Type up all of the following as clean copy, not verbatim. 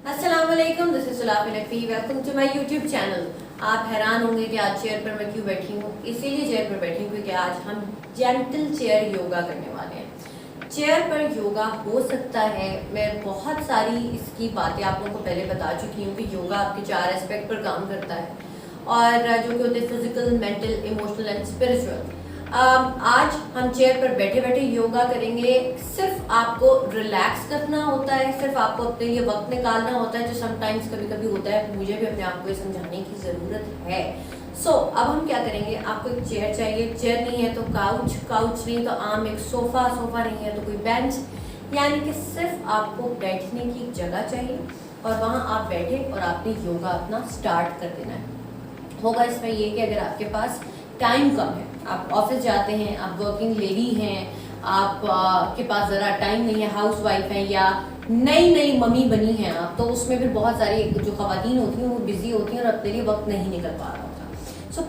अस्सलामुअलैकुम, this is Sulafi Naqvi. Welcome to my YouTube channel. आप हैरान होंगे कि आज चेयर पर मैं क्यों बैठी हूँ। इसीलिए चेयर पर बैठी हूँ क्योंकि आज हम जेंटल चेयर योगा करने वाले हैं। चेयर पर योगा हो सकता है। मैं बहुत सारी इसकी बातें आप लोगों को पहले बता चुकी हूँ कि योगा आपके 4 एस्पेक्ट पर काम करता है, और जो कि होते हैं physical, mental, emotional and spiritual. आज हम चेयर पर बैठे बैठे योगा करेंगे। सिर्फ आपको रिलैक्स करना होता है, सिर्फ आपको अपने लिए वक्त निकालना होता है, जो समटाइम्स कभी कभी होता है। मुझे भी अपने आप को ये समझाने की ज़रूरत है। अब हम क्या करेंगे, आपको एक चेयर चाहिए। चेयर नहीं है तो काउच, काउच नहीं तो आम एक सोफ़ा, सोफ़ा नहीं है तो कोई बेंच, यानी कि सिर्फ आपको बैठने की जगह चाहिए और वहाँ आप बैठे और आपने योगा अपना स्टार्ट कर देना है। होगा इसमें ये कि अगर आपके पास टाइम कम है, आप ऑफिस जाते हैं, आप वर्किंग लेडी हैं, आप के पास ज़रा टाइम नहीं है, हाउस वाइफ हैं या नई नई मम्मी बनी हैं आप, तो उसमें फिर बहुत सारी जो ख़वातीन होती हैं वो बिज़ी होती हैं और अपने लिए वक्त नहीं निकल पा रहा होता।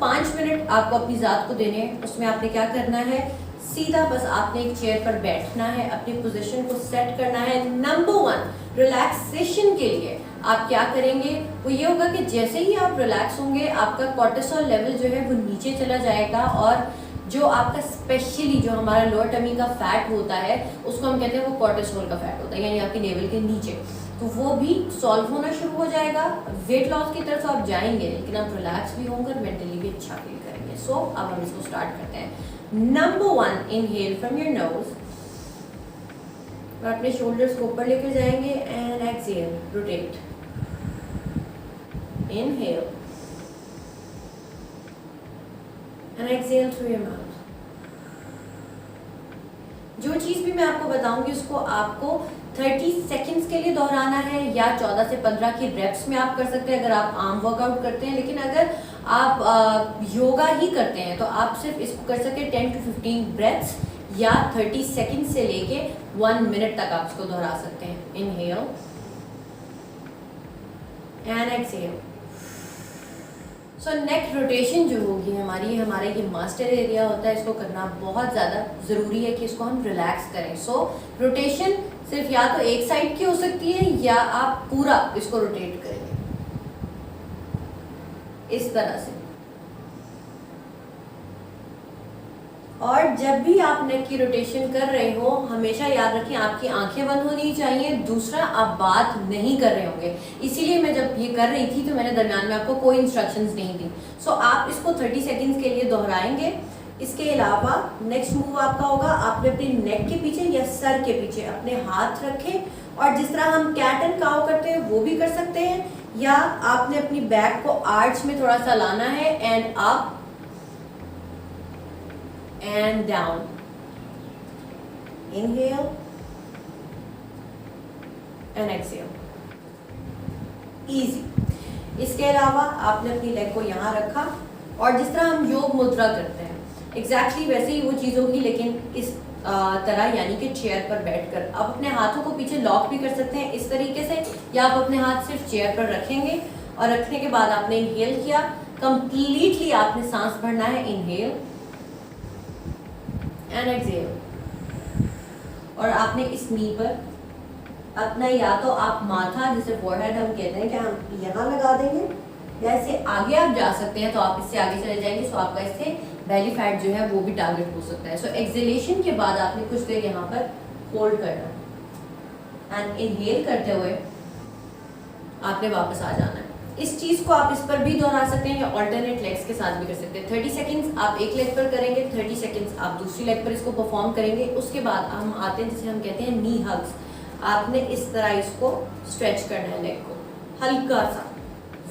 5 मिनट आपको अपनी ज़ात को देने हैं। उसमें आपने क्या करना है, सीधा बस आपने एक चेयर पर बैठना है, अपनी पोजीशन को सेट करना है। नंबर 1 रिलैक्सेशन के लिए आप क्या करेंगे, वो ये होगा कि जैसे ही आप रिलैक्स होंगे आपका कोर्टिसोल लेवल जो है वो नीचे चला जाएगा, और जो आपका स्पेशली जो हमारा लोअर टमी का फैट होता है उसको हम कहते हैं वो कोर्टिसोल का फैट होता है, यानी आपकी नेवल के नीचे, तो वो भी सॉल्व होना शुरू हो जाएगा। वेट लॉस की तरफ आप जाएंगे लेकिन आप रिलैक्स भी होंगे, मेंटली भी अच्छा फील करेंगे। अब हम इसको स्टार्ट करते हैं। Number 1, inhale from your nose और अपने शोल्डर्स को ऊपर लेकर जाएंगे and exhale, rotate. Inhale and exhale through your mouth. जो चीज़ भी मैं आपको बताऊंगी उसको आपको 30 सेकेंड्स के लिए दोहराना है, या 14 से 15 की रेप्स में आप कर सकते हैं अगर आप आर्म वर्कआउट करते हैं। लेकिन अगर आप योगा ही करते हैं तो आप सिर्फ इसको कर सकते हैं 10 to 15 ब्रेथ्स, या 30 सेकेंड से लेके 1 मिनट तक आप इसको दोहरा सकते हैं। Inhale and exhale. Neck rotation जो होगी हमारी, हमारे ये मास्टर एरिया होता है, इसको करना बहुत ज़्यादा ज़रूरी है कि इसको हम रिलैक्स करें। रोटेशन सिर्फ या तो एक साइड की हो सकती है या आप पूरा इसको रोटेट करेंगे इस तरह से। और जब भी आप नेक की रोटेशन कर रहे हो हमेशा याद रखें आपकी आंखें बंद होनी चाहिए। दूसरा, आप बात नहीं कर रहे होंगे। इसीलिए मैं जब ये कर रही थी तो मैंने दरम्यान में आपको कोई इंस्ट्रक्शंस नहीं दी। आप इसको 30 सेकंड्स के लिए दोहराएंगे। इसके अलावा नेक्स्ट मूव आपका होगा, आपने अपने नेक के पीछे या सर के पीछे अपने हाथ रखें, और जिस तरह हम कैट एंड काउ करते हैं वो भी कर सकते हैं, या आपने अपनी बैक को आर्च में थोड़ा सा लाना है and up and down. Inhale and exhale. Easy. इसके अलावा आपने अपनी लेग को यहाँ रखा और जिस तरह हम योग मुद्रा करते हैं एग्जैक्टली वैसे ही वो चीज़ होगी, लेकिन इस तरह, यानी कि चेयर पर बैठकर। आप अपने हाथों को पीछे लॉक भी कर सकते हैं इस तरीके से, या आप अपने हाथ सिर्फ चेयर पर रखेंगे और रखने के बाद आपने इनहेल किया। कंप्लीटली आपने सांस भरना है। Inhale and exhale. और आपने इस नी पर अपना, या तो आप माथा, जिसे फोरहेड हम कहते हैं, कि हम यहाँ लगा देंगे, या इससे आगे आप जा सकते हैं तो आप इससे आगे चले जाएंगे। आपका इससे बेली फैट जो है वो भी टारगेट हो सकता है। एक्सहेलेशन के बाद आपने कुछ देर यहाँ पर होल्ड करना एंड इनहेल करते हुए आपने वापस आ जाना है। इस चीज़ को आप इस पर भी दोहरा सकते हैं या ऑल्टरनेट लेग्स के साथ भी कर सकते हैं। 30 सेकंड्स आप एक लेग पर करेंगे, 30 सेकंड्स आप दूसरी लेग पर इसको परफॉर्म करेंगे। उसके बाद हम आते हैं जिसे हम कहते हैं नी हग्स। आपने इस तरह इसको स्ट्रेच करना है लेग को, हल्का सा,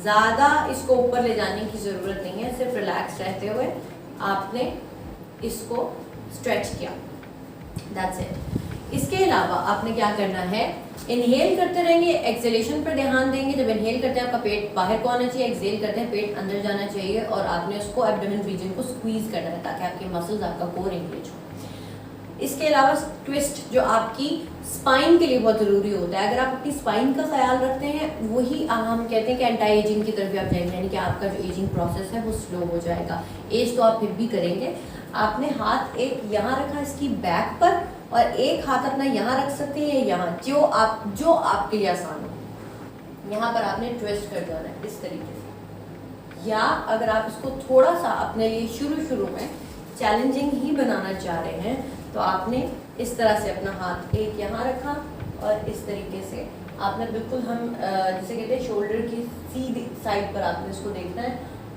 ज़्यादा इसको ऊपर ले जाने की ज़रूरत नहीं है, सिर्फ रिलैक्स रहते हुए आपने इसको स्ट्रेच किया। That's it. इसके अलावा आपने क्या करना है, इनहेल करते रहेंगे, एक्सहेलेशन पर ध्यान देंगे। जब इनहेल करते हैं आपका पेट बाहर को आना चाहिए, एक्सहेल करते हैं पेट अंदर जाना चाहिए, और आपने उसको एब्डोमेन रीजन को स्क्वीज करना है ताकि आपके मसल्स, आपका कोर एंगेज हो। इसके अलावा ट्विस्ट जो आपकी स्पाइन के लिए बहुत ज़रूरी होता है। अगर आप अपनी स्पाइन का ख्याल रखते हैं, वही हम कहते हैं कि एंटी एजिंग की तरफ भी आप जाएंगे, यानी कि आपका जो एजिंग प्रोसेस है वो स्लो हो जाएगा। एज तो आप फिर भी करेंगे। आपने हाथ एक यहाँ रखा इसकी बैक पर और एक हाथ अपना यहाँ रख सकते हैं या यहाँ, जो आपके लिए आसान हो। यहाँ पर आपने ट्विस्ट कर देना है इस तरीके से, या अगर आप इसको थोड़ा सा अपने लिए शुरू में चैलेंजिंग ही बनाना चाह रहे हैं तो आपने इस तरह से अपना हाथ एक यहाँ रखा और इस तरीके से आपने बिल्कुल हम जैसे कहते हैं शोल्डर की सीधी साइड पर आपने इसको देखना है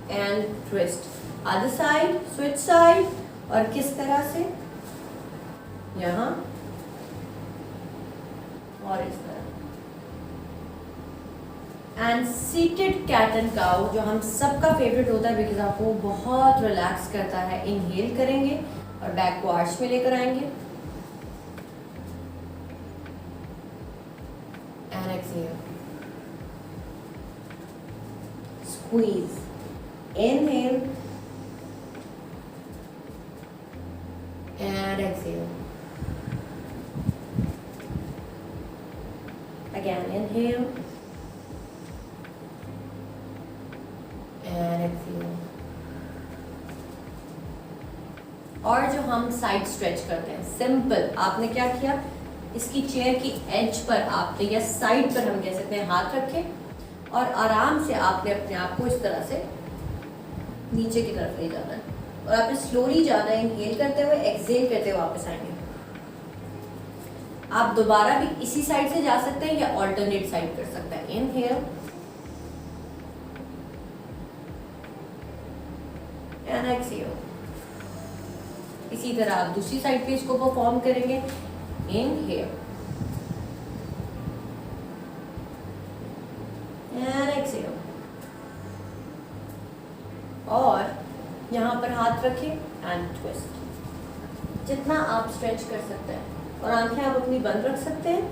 and twist, other side, switch side, और किस तरह से यहाँ और इस तरह। And seated cat and cow जो हम सबका फेवरेट होता है बिकॉज आपको बहुत रिलैक्स करता है। इनहेल करेंगे और बैक को आर्च में लेकर आएंगे and exhale, squeeze, inhale and exhale, again inhale and exhale। और जो हम साइड स्ट्रेच करते हैं सिंपल, आपने क्या किया, इसकी चेयर की एज पर आपने या साइड पर हम कह सकते हैं हाथ रखे और आराम से आपने अपने आप को इस तरह से नीचे की तरफ ले जाना है और आपने स्लोली जाना है, इनहेल करते हुए एक्सहेल करते हुए वापस आएंगे। आप दोबारा भी इसी साइड से जा सकते हैं या ऑल्टरनेट साइड कर सकते हैं। Inhale and exhale. इसी तरह आप दूसरी साइड पे इसको परफॉर्म करेंगे। इनहेल एंड एक्सहेल और यहाँ पर हाथ रखें एंड ट्विस्ट। जितना आप स्ट्रेच कर सकते हैं और आंखें आप अपनी बंद रख सकते हैं।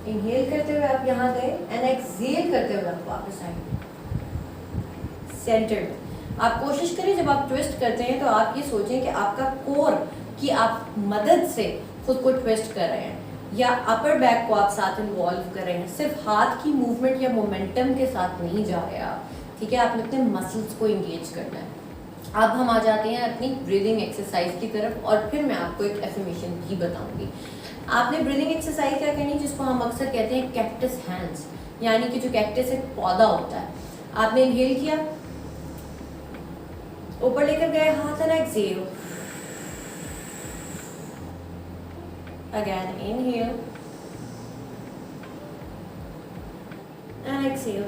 इनहेल करते हुए आप यहाँ गए एंड एक्सहेल करते हुए आप वापस आएंगे सेंटर में। आप कोशिश करें जब आप ट्विस्ट करते हैं तो आप ये सोचें कि आपका कोर की आप मदद से खुद को ट्विस्ट कर रहे हैं या अपर बैक को आप साथ इन्वॉल्व कर रहे हैं। सिर्फ हाथ की मूवमेंट या मोमेंटम के साथ नहीं जा रहे आप, ठीक है, आपने अपने मसल्स को इंगेज करना है। अब हम आ जाते हैं अपनी ब्रीदिंग एक्सरसाइज की तरफ और फिर मैं आपको एक एफर्मेशन भी बताऊंगी। आपने ब्रीदिंग एक्सरसाइज क्या करनी है, जिसको हम अक्सर कहते हैं कैक्टस हैंड्स, यानी कि जो कैक्टस एक पौधा होता है। आपने इनहेल किया, ऊपर लेकर गए हाथ and exhale, again inhale and exhale.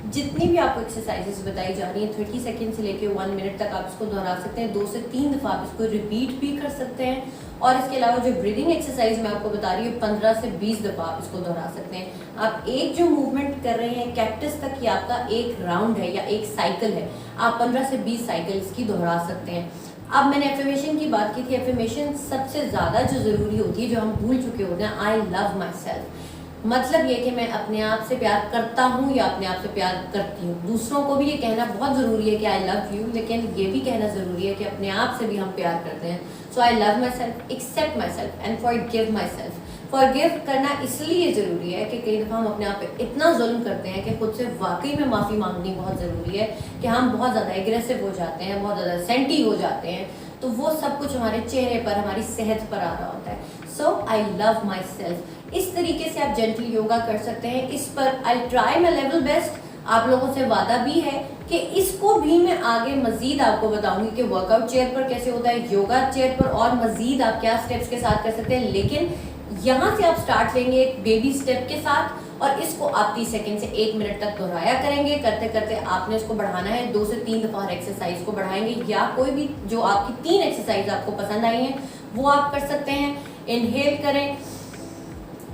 जितनी भी आपको एक्सरसाइजेस बताई जा रही हैं 30 सेकेंड से लेके 1 मिनट तक आप इसको दोहरा सकते हैं। 2 से 3 दफ़ा आप इसको रिपीट भी कर सकते हैं और इसके अलावा जो ब्रीदिंग एक्सरसाइज मैं आपको बता रही हूँ 15 से 20 दफ़ा आप इसको दोहरा सकते हैं। आप एक जो मूवमेंट कर रहे हैं कैक्टस तक, ये आपका एक राउंड है या एक साइकिल है, आप 15 से 20 साइकिल इसकी दोहरा सकते हैं। अब मैंने एफर्मेशन की बात की थी। एफर्मेशन सबसे ज़्यादा जो ज़रूरी होती है, जो हम भूल चुके होते हैं, आई लव माई सेल्फ। मतलब ये कि मैं अपने आप से प्यार करता हूँ या अपने आप से प्यार करती हूँ। दूसरों को भी ये कहना बहुत ज़रूरी है कि आई लव यू, लेकिन ये भी कहना ज़रूरी है कि अपने आप से भी हम प्यार करते हैं। So I love myself, accept myself and forgive myself. Forgive करना इसलिए ज़रूरी है कि कई दफ़ा हम अपने आप पे इतना जुल्म करते हैं कि खुद से वाकई में माफ़ी मांगनी बहुत ज़रूरी है कि हम बहुत ज़्यादा एग्रेसिव हो जाते हैं, बहुत ज़्यादा सेंटी हो जाते हैं, तो वो सब कुछ हमारे चेहरे पर, हमारी सेहत पर आ रहा होता है। सो आई लव माई सेल्फ। इस तरीके से आप जेंटल योगा कर सकते हैं। इस पर I try my level best. आप लोगों से वादा भी है कि इसको भी मैं आगे मजीद आपको बताऊंगी कि वर्कआउट चेयर पर कैसे होता है, योगा चेयर पर और मजीद आप क्या स्टेप्स के साथ कर सकते हैं। लेकिन यहाँ से आप स्टार्ट लेंगे एक बेबी स्टेप के साथ और इसको आप 30 सेकंड से 1 मिनट तक दोहराया करेंगे। करते करते आपने इसको बढ़ाना है। 2 से 3 दफ़ा हर एक्सरसाइज को बढ़ाएंगे या कोई भी जो आपकी 3 एक्सरसाइज आपको पसंद आई हैं वो आप कर सकते हैं। इनहेल करें,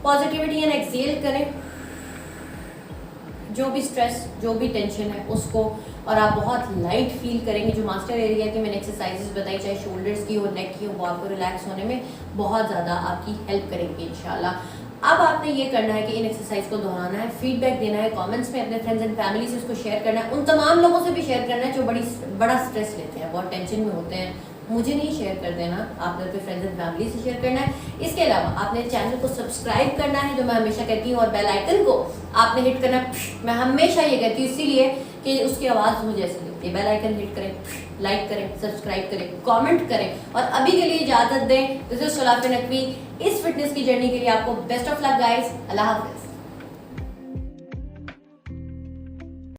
पॉजिटिविटी एंड एक्सहेल करें जो भी स्ट्रेस, जो भी टेंशन है उसको, और आप बहुत लाइट फील करेंगे। जो मास्टर एरिया की मैंने एक्सरसाइजेस बताई, चाहे शोल्डर्स की हो, नेक की हो, वो आपको रिलैक्स होने में बहुत ज़्यादा आपकी हेल्प करेंगे इंशाल्लाह। अब आपने ये करना है कि इन एक्सरसाइज को दोहराना है, फीडबैक देना है, कमेंट्स में अपने फ्रेंड्स एंड फैमिली से उसको शेयर करना है। उन तमाम लोगों से भी शेयर करना है जो बड़ा स्ट्रेस लेते हैं, बहुत टेंशन में होते हैं। मुझे नहीं शेयर कर देना, आपने अपने फ्रेंड्स एंड फैमिली से शेयर करना है। इसके अलावा आपने चैनल को सब्सक्राइब करना है, जो मैं हमेशा कहती हूँ, और बेल आइकन को आपने हिट करना है। मैं हमेशा ये कहती हूँ इसीलिए कि उसकी आवाज़ मुझे ऐसी ये बेल आइकन हिट करें, लाइक करें, सब्सक्राइब करें, कमेंट करें और अभी के लिए इजाजत दें। This is Sulafi Naqvi. इस फिटनेस की जर्नी के लिए आपको बेस्ट ऑफ लक गाइस। अल्लाह हाफिज।